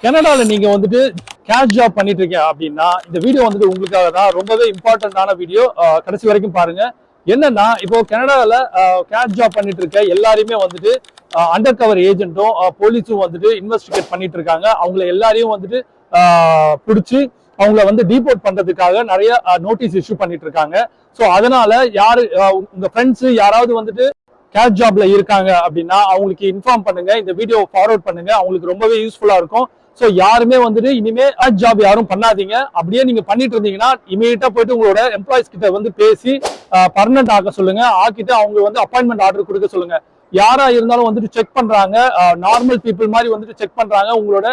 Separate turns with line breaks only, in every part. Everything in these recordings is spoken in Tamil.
கனடால நீங்க வந்துட்டு கேஷ் ஜாப் பண்ணிட்டு இருக்கீங்க அப்படின்னா இந்த வீடியோ வந்துட்டு உங்களுக்காக தான். ரொம்பவே இம்பார்ட்டன்டான வீடியோ, கடைசி வரைக்கும் பாருங்க. என்னன்னா இப்போ கனடால கேஷ் ஜாப் பண்ணிட்டு இருக்க எல்லாரையுமே வந்துட்டு அண்டர் கவர் ஏஜென்ட்டும் போலீஸும் வந்துட்டு இன்வெஸ்டிகேட் பண்ணிட்டு இருக்காங்க. அவங்களை எல்லாரையும் வந்துட்டு பிடிச்சி அவங்கள வந்து டீபோர்ட் பண்றதுக்காக நிறைய நோட்டீஸ் இஷ்யூ பண்ணிட்டு இருக்காங்க. ஸோ அதனால யாரு உங்க ஃப்ரெண்ட்ஸ் யாராவது வந்துட்டு கேஷ் ஜாப்ல இருக்காங்க அப்படின்னா அவங்களுக்கு இன்ஃபார்ம் பண்ணுங்க, இந்த வீடியோ ஃபார்வர்ட் பண்ணுங்க, அவங்களுக்கு ரொம்பவே யூஸ்ஃபுல்லா இருக்கும். ஸோ யாருமே வந்துட்டு இனிமே கேஷ் ஜாப் யாரும் பண்ணாதீங்க. அப்படியே நீங்க பண்ணிட்டு இருந்தீங்கன்னா இமீடியட்டா போயிட்டு உங்களோட எம்ப்ளாயிஸ் கிட்ட வந்து பேசி பர்மனன்ட் ஆக்க சொல்லுங்க. ஆக்கிட்டு அவங்க வந்து அப்பாயின்மெண்ட் ஆர்டர் கொடுக்க சொல்லுங்க. யாரா இருந்தாலும் வந்துட்டு செக் பண்றாங்க, நார்மல் பீப்புள் மாதிரி வந்துட்டு செக் பண்றாங்க. உங்களோட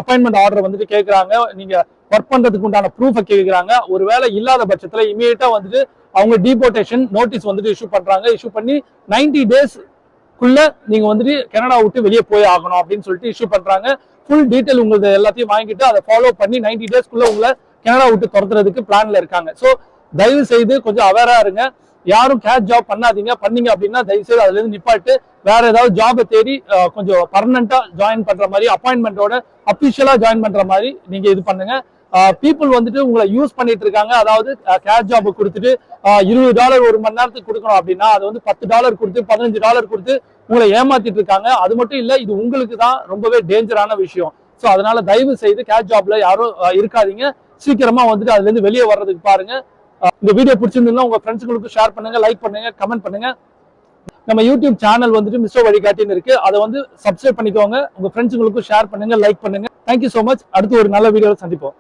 அப்பாயின்மெண்ட் ஆர்டர் வந்துட்டு கேட்கறாங்க, நீங்க ஒர்க் பண்றதுக்கு உண்டான ப்ரூஃபை கேட்கறாங்க. ஒருவேளை இல்லாத பட்சத்துல இமீடியட்டா வந்துட்டு அவங்க டிபோர்டேஷன் நோட்டீஸ் வந்துட்டு இஷ்யூ பண்றாங்க. இஷ்யூ பண்ணி 90 டேஸ்க்குள்ள நீங்க வந்துட்டு கனடா விட்டு வெளியே போய் ஆகணும் அப்படின்னு சொல்லிட்டு இஷ்யூ பண்றாங்க. ஃபுல் டீடைல் உங்களுக்கு எல்லாத்தையும் வாங்கிட்டு அதை ஃபாலோ பண்ணி 90 டேஸ்க்குள்ள உங்களை கனடா விட்டு துரத்துறதுக்கு பிளான்ல இருக்காங்க. ஸோ தயவு செய்து கொஞ்சம் அவேரா இருங்க. யாரும் கேஷ் ஜாப் பண்ணாதீங்க. பண்ணீங்க அப்படின்னா தயவு செய்து அதுல இருந்து நிப்பாட்டு வேற ஏதாவது ஜாபை தேடி கொஞ்சம் பர்மனண்டா ஜாயின் பண்ற மாதிரி, அப்பாயின்மெண்டோட அபிஷியலா ஜாயின் பண்ற மாதிரி நீங்க இது பண்ணுங்க. பீப்புள் வந்துட்டு உங்களை யூஸ் பண்ணிட்டு இருக்காங்க. அதாவது கேஷ் ஜாப் கொடுத்துட்டு $20 ஒரு மணி நேரத்துக்கு கொடுக்கணும் அப்படின்னா அது வந்து $10 கொடுத்து $15 கொடுத்து உங்களை ஏமாத்திட்டு இருக்காங்க. அது மட்டும் இல்ல, இது உங்களுக்கு தான் ரொம்பவே டேஞ்சரான விஷயம். ஸோ அதனால தயவு செய்து கேஷ் ஜாப்ல யாரும் இருக்காதீங்க. சீக்கிரமா வந்துட்டு அதுல இருந்து வெளியே வர்றதுக்கு பாருங்க. இந்த வீடியோ பிடிச்சிருந்தா உங்க ஃப்ரெண்ட்ஸுங்களுக்கு ஷேர் பண்ணுங்க, லைக் பண்ணுங்க, கமெண்ட் பண்ணுங்க. நம்ம யூடியூப் சேனல் வந்துட்டு மிஸ்டோ வழிகாட்டின்னு இருக்கு, அதை வந்து சப்ஸ்கிரைப் பண்ணிக்கோங்க. உங்க ஃப்ரெண்ட்ஸுங்களுக்கும் ஷேர் பண்ணுங்க, லைக் பண்ணுங்க. Thank you so much. அடுத்து ஒரு நல்ல வீடியோவில் சந்திப்போம்.